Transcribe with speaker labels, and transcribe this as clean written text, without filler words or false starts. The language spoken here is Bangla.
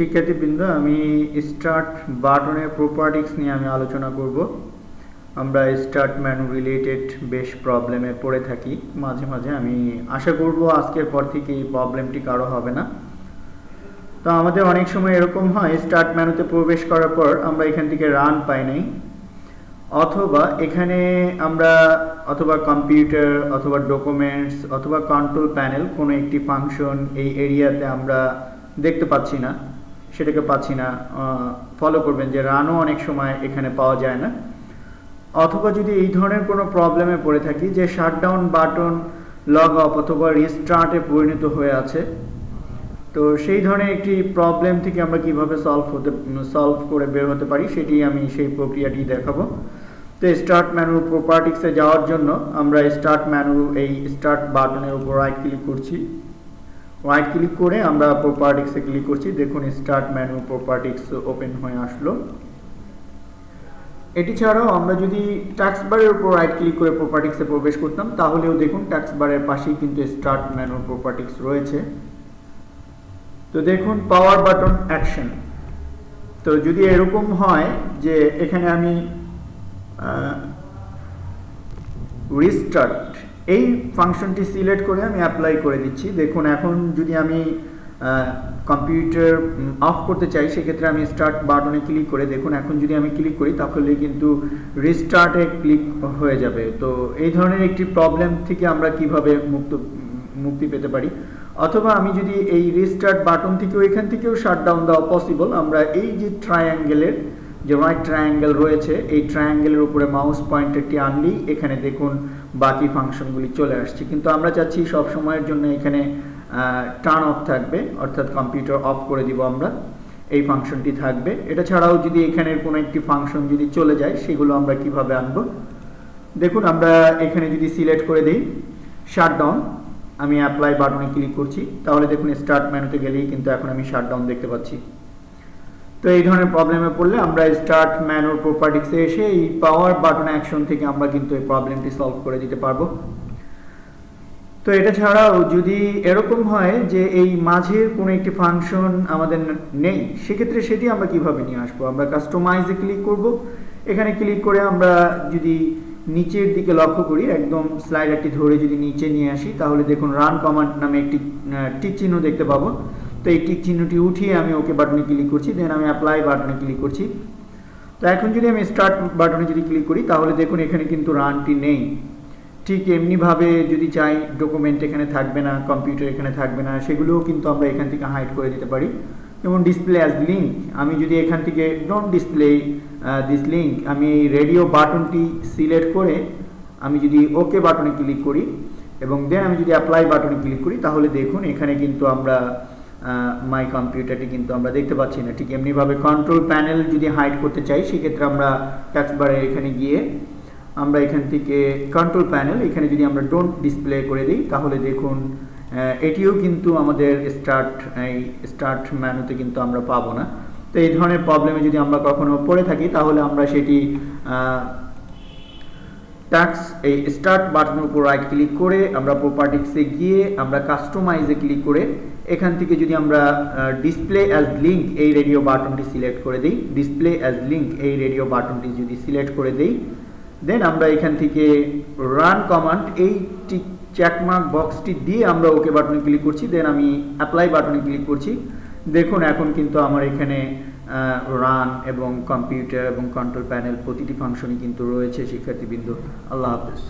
Speaker 1: শিক্ষার্থীবৃন্দ, আমি স্টার্ট বাটনের প্রপার্টিস নিয়ে আমি আলোচনা করব। আমরা স্টার্ট মেনু রিলেটেড বেশ প্রবলেমে পড়ে থাকি মাঝে মাঝে। আমি আশা করব আজকের পর থেকে এই প্রবলেমটি কারো হবে না। তো আমাদের অনেক সময় এরকম হয়, স্টার্ট মেনুতে প্রবেশ করার পর আমরা এখান থেকে রান পাই নাই, অথবা এখানে আমরা অথবা কম্পিউটার অথবা ডকুমেন্টস অথবা কন্ট্রোল প্যানেল কোনো একটি ফাংশন এই এরিয়াতে আমরা দেখতে পাচ্ছি না, সেটাকে পাচ্ছি না। ফলো করবেন যে রানও অনেক সময় এখানে পাওয়া যায় না। অথবা যদি এই ধরনের কোনো প্রবলেমে পড়ে থাকি যে শাটডাউন বাটন লগ অফ অথবা রিস্টার্টে পরিণত হয়ে আছে, তো সেই ধরনের একটি প্রবলেম থেকে আমরা কিভাবে সলভ করে বের হতে পারি সেটি আমি সেই প্রক্রিয়াটি দেখাবো। তো স্টার্ট মেনুর প্রপার্টিক্সে যাওয়ার জন্য আমরা স্টার্ট মেনু এই স্টার্ট বাটনের উপর রাইট ক্লিক করছি। রাইট ক্লিক করে আমরা প্রপার্টিক্সে ক্লিক করছি। দেখুন স্টার্ট মেনু প্রপার্টিক্স ওপেন হয়ে আসলো। এটি ছাড়াও আমরা যদি টাস্ক বারের উপর রাইট ক্লিক করে প্রপার্টিক্সে প্রবেশ করতাম, তাহলেও দেখুন টাস্ক বারের পাশেই কিন্তু স্টার্ট মেনু প্রপার্টিক্স রয়েছে। তো দেখুন পাওয়ার বাটন অ্যাকশন। তো যদি এরকম হয় যে এখানে আমি রিস্টার্ট এই ফাংশনটি সিলেক্ট করে আমি অ্যাপ্লাই করে দিচ্ছি। দেখুন এখন যদি আমি কম্পিউটার অফ করতে চাই, সেক্ষেত্রে আমি স্টার্ট বাটনে ক্লিক করে দেখুন এখন যদি আমি ক্লিক করি তাহলে কিন্তু রিস্টার্টে ক্লিক হয়ে যাবে। তো এই ধরনের একটি প্রবলেম থেকে আমরা কিভাবে মুক্তি পেতে পারি, অথবা আমি যদি এই রিস্টার্ট বাটন থেকেও এখান থেকেও শাটডাউন দেওয়া পসিবল। আমরা এই যে ট্রায়াঙ্গেলের যে রাইট ট্রায়াঙ্গেল রয়েছে, এই ট্রায়াঙ্গেলের উপরে মাউস পয়েন্টারটি আনলেই এখানে দেখুন বাকি ফাংশনগুলি চলে আসছে। কিন্তু আমরা চাচ্ছি সব সময়ের জন্য এখানে টার্ন অফ থাকবে, অর্থাৎ কম্পিউটার অফ করে দিব আমরা, এই ফাংশনটি থাকবে। এটা ছাড়াও যদি এখানের কোনো একটি ফাংশন যদি চলে যায়, সেগুলো আমরা কিভাবে আনবো দেখুন। আমরা এখানে যদি সিলেক্ট করে দিই শাটডাউন, আমি অ্যাপ্লাই বাটনে ক্লিক করছি, তাহলে দেখুন স্টার্ট মেনুতে গেলেই কিন্তু এখন আমি শাটডাউন দেখতে পাচ্ছি। তো এই ধরনের প্রবলেমে পড়লে আমরা স্টার্ট মেনুর প্রপার্টিক্সে এসে এই পাওয়ার বাটন অ্যাকশন থেকে আমরা কিন্তু এই প্রবলেমটি সলভ করে দিতে পারবো। তো এটা ছাড়াও যদি এরকম হয় যে এই মাঝের কোনো একটি ফাংশন আমাদের নেই, সেক্ষেত্রে সেটি আমরা কিভাবে নিয়ে আসবো, আমরা কাস্টমাইজে ক্লিক করব। এখানে ক্লিক করে আমরা যদি নিচের দিকে লক্ষ্য করি, একদম স্লাইডারটি ধরে যদি নিচে নিয়ে আসি, তাহলে দেখুন রান কমান্ড নামে একটি টিক চিহ্ন দেখতে পাবো। তো এই টিক চিহ্নটি উঠিয়ে আমি ওকে বাটনে ক্লিক করছি, দেন আমি অ্যাপ্লাই বাটনে ক্লিক করছি। তো এখন যদি আমি স্টার্ট বাটনে যদি ক্লিক করি, তাহলে দেখুন এখানে কিন্তু রানটি নেই। ঠিক এমনিভাবে যদি চাই ডকুমেন্ট এখানে থাকবে না, কম্পিউটার এখানে থাকবে না, সেগুলোও কিন্তু আমরা এখান থেকে হাইড করে দিতে পারি। যেমন ডিসপ্লে অ্যাজ লিঙ্ক, আমি যদি এখান থেকে ডোন্ট ডিসপ্লে দিস লিঙ্ক, আমি এই রেডিও বাটনটি সিলেক্ট করে আমি যদি ওকে বাটনে ক্লিক করি এবং দেন আমি যদি অ্যাপ্লাই বাটনে ক্লিক করি, তাহলে দেখুন এখানে কিন্তু আমরা মাই কম্পিউটারটি কিন্তু আমরা দেখতে পাচ্ছি না। ঠিক এমনিভাবে কন্ট্রোল প্যানেল যদি হাইড করতে চাই, সেক্ষেত্রে আমরা টাস্ক বারে এখানে গিয়ে আমরা এখান থেকে কন্ট্রোল প্যানেল এখানে যদি আমরা ডোন্ট ডিসপ্লে করে দিই, তাহলে দেখুন এটিও কিন্তু আমাদের স্টার্ট মেনুতে কিন্তু আমরা পাবো না। তো এই ধরনের প্রবলেমে যদি আমরা কখনো পড়ে থাকি, তাহলে আমরা সেটি এই স্টার্ট বাটনের উপর রাইট ক্লিক করে আমরা প্রপার্টিক্সে গিয়ে আমরা কাস্টমাইজে ক্লিক করে এখান থেকে যদি আমরা ডিসপ্লে অ্যাজ লিঙ্ক এই রেডিও বাটনটি সিলেক্ট করে দিই, ডিসপ্লে অ্যাজ লিঙ্ক এই রেডিও বাটনটি যদি সিলেক্ট করে দিই, দেন আমরা এখান থেকে রান কমান্ড এই চেকমার্ক বক্সটি দিয়ে আমরা ওকে বাটনে ক্লিক করছি, দেন আমি অ্যাপ্লাই বাটনে ক্লিক করছি। দেখুন এখন কিন্তু আমার এখানে রান এবং কম্পিউটার এবং কন্ট্রোল প্যানেল প্রতিটি ফাংশনই কিন্তু রয়েছে। শিক্ষার্থীবৃন্দ, আল্লাহ হাফেজ।